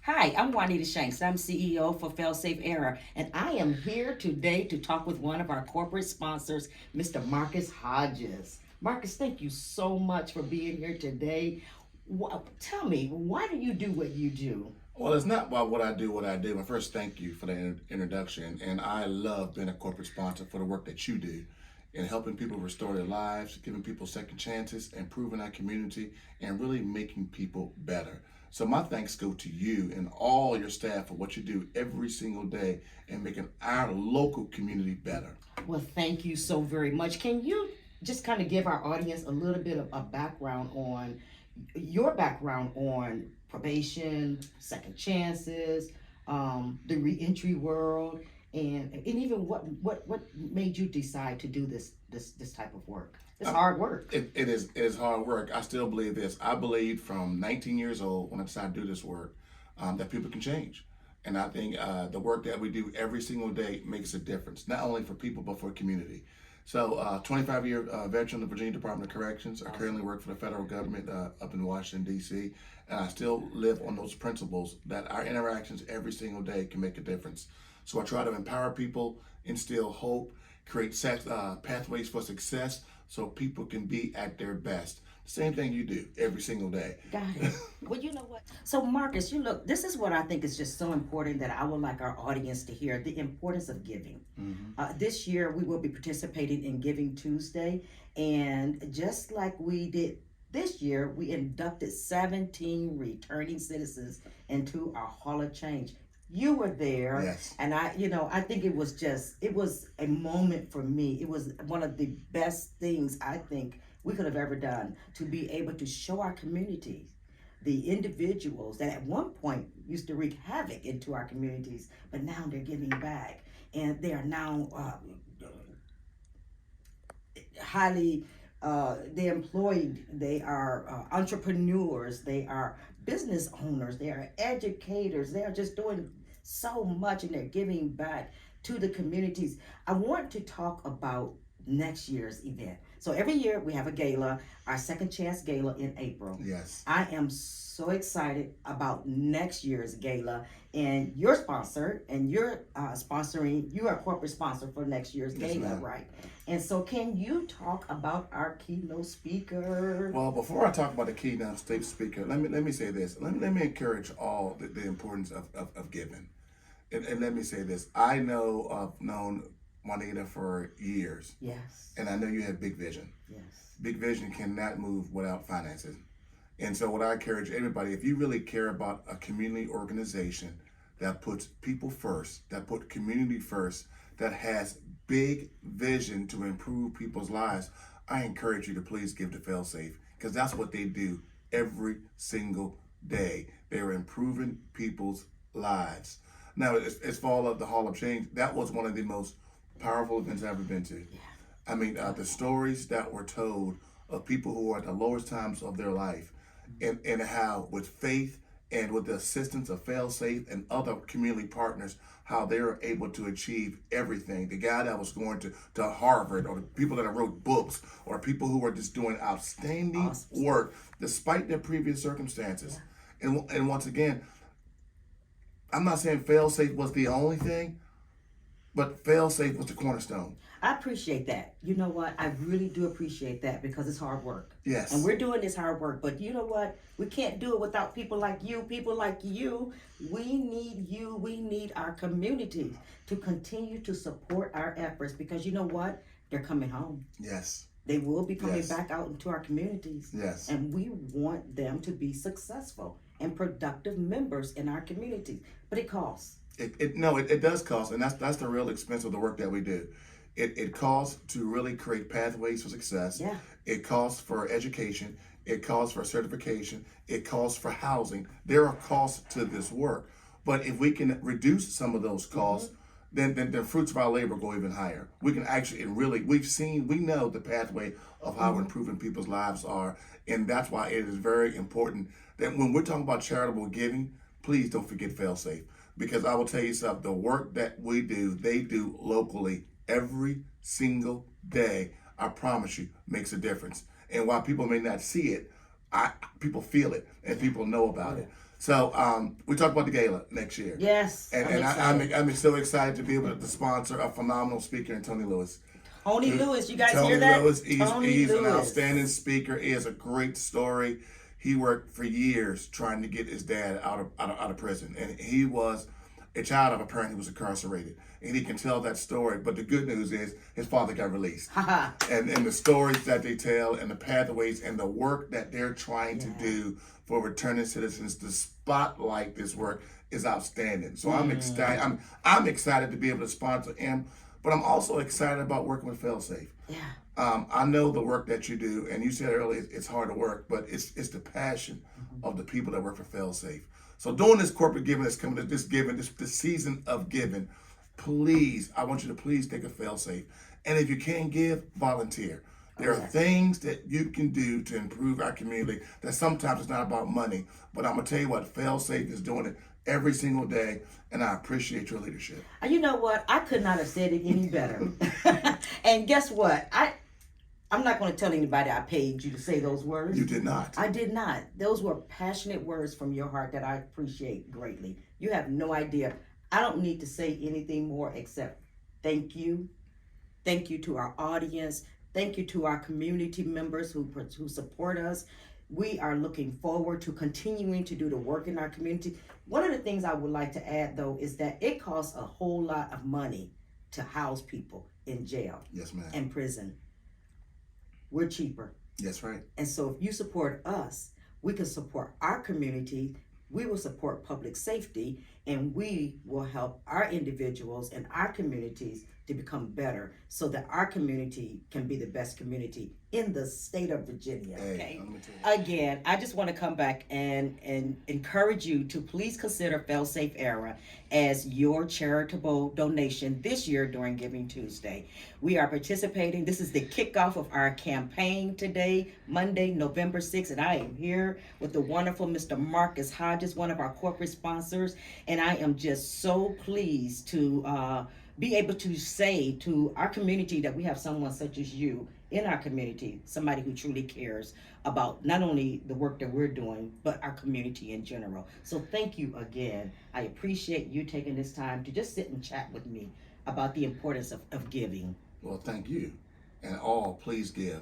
Hi, I'm Juanita Shanks. I'm CEO for FAILSAFE-ERA, and I am here today to talk with one of our corporate sponsors, Mr. Marcus Hodges. Marcus, thank you so much for being here today. Tell me, why do you do what you do? Well, it's not about what I do. But first, thank you for the introduction. And I love being a corporate sponsor for the work that you do in helping people restore their lives, giving people second chances, improving our community, and really making people better. So my thanks go to you and all your staff for what you do every single day and making our local community better. Well, thank you so very much. Can you just kind of give our audience a little bit of a background on your background on probation, second chances, the reentry world, and even what made you decide to do this type of work? It's hard work. It is hard work. I still believe this. I believe from 19 years old when I decided to do this work that people can change. And I think the work that we do every single day makes a difference, not only for people, but for community. So, 25-year veteran of the Virginia Department of Corrections. I currently work for the federal government up in Washington, D.C., and I still live on those principles that our interactions every single day can make a difference. So I try to empower people, instill hope, create pathways for success so people can be at their best. Same thing you do every single day. Got it. Well, you know what? So, Marcus, you look, this is what I think is just so important that I would like our audience to hear the importance of giving. This year, we will be participating in Giving Tuesday. And just like we did this year, we inducted 17 returning citizens into our Hall of Change. You were there, Yes. and I think it was a moment for me. It was one of the best things I think we could have ever done to be able to show our communities the individuals that at one point used to wreak havoc into our communities, but now they're giving back, and they are now highly they're employed, they are entrepreneurs, they are business owners, they are educators, they are just doing so much and they're giving back to the communities. I want to talk about next year's event. So every year we have a gala, our second chance gala in April. Yes. I am so excited about next year's gala, and your sponsor, and you're sponsoring, you are a corporate sponsor for next year's Yes, gala, ma'am. right? And so can you talk about our keynote speaker? Well, before I talk about the keynote state speaker, let me say this. Let me encourage all the importance of giving. And let me say this. I've known Juanita for years, Yes, and I know you have big vision. yes. Big vision cannot move without finances. And so, what I encourage everybody, if you really care about a community organization that puts people first, that put community first, that has big vision to improve people's lives, I encourage you to please give to Failsafe because that's what they do every single day. They're improving people's lives. Now, as far as the Hall of Change, that was one of the most powerful events I've ever been to. I mean, the stories that were told of people who are at the lowest times of their life, and how with faith and with the assistance of Failsafe and other community partners, how they are able to achieve everything. The guy that was going to Harvard, or the people that wrote books, or people who were just doing outstanding Awesome. work despite their previous circumstances. And once again, I'm not saying Failsafe was the only thing, but Failsafe was the cornerstone. I appreciate that. You know what? I really do appreciate that because it's hard work. Yes. And we're doing this hard work. But you know what? We can't do it without people like you. People like you. We need you. We need our communities to continue to support our efforts because you know what? They're coming home. Yes. They will be coming Yes. back out into our communities. Yes. And we want them to be successful and productive members in our communities. But it costs. It does cost, and that's the real expense of the work that we do. It costs to really create pathways for success. Yeah. It costs for education. It costs for certification. It costs for housing. There are costs to this work, but if we can reduce some of those costs, then the fruits of our labor go even higher. We can actually, and really, we know the pathway of how improving people's lives are, and that's why it is very important that when we're talking about charitable giving, please don't forget Failsafe. Because I will tell you something, the work that we do, they do locally every single day, I promise you, makes a difference. And while people may not see it, people feel it and people know about it. So we talked about the gala next year. Yes, I'm so excited to be able to sponsor a phenomenal speaker in Tony Lewis. Tony Lewis, you guys Tony hear that? Lewis, Tony he's an Lewis. outstanding speaker. He has a great story. He worked for years trying to get his dad out of prison, and he was a child of a parent who was incarcerated, and he can tell that story. But the good news is his father got released, and the stories that they tell, and the pathways, and the work that they're trying to do for returning citizens to spotlight this work is outstanding. So I'm excited. I'm excited to be able to sponsor him. But I'm also excited about working with FAILSAFE. Yeah. I know the work that you do, and you said earlier it's hard to work, but it's the passion of the people that work for FAILSAFE. So doing this corporate giving that's coming to this season of giving, please, I want you to please take a FAILSAFE. And if you can't give, volunteer. There are things that you can do to improve our community that sometimes it's not about money. But I'm going to tell you what, FAILSAFE is doing it every single day, and I appreciate your leadership. You know what? I could not have said it any better. And guess what? I'm not going to tell anybody I paid you to say those words. You did not. I did not. Those were passionate words from your heart that I appreciate greatly. You have no idea. I don't need to say anything more except thank you. Thank you to our audience. Thank you to our community members who support us. We are looking forward to continuing to do the work in our community. One of the things I would like to add, though, is that it costs a whole lot of money to house people in jail. Yes, ma'am. And prison. We're cheaper. That's right. And so if you support us, we can support our community, we will support public safety, and we will help our individuals and our communities to become better so that our community can be the best community in the state of Virginia. Okay. Again, I just want to come back and encourage you to please consider FAILSAFE-ERA as your charitable donation this year during Giving Tuesday. We are participating. This is the kickoff of our campaign today, Monday, November 6th, and I am here with the wonderful Mr. Marcus Hodges, one of our corporate sponsors, and I am just so pleased to be able to say to our community that we have someone such as you in our community, somebody who truly cares about not only the work that we're doing, but our community in general. So thank you again. I appreciate you taking this time to just sit and chat with me about the importance of giving. Well, thank you. And all, please give.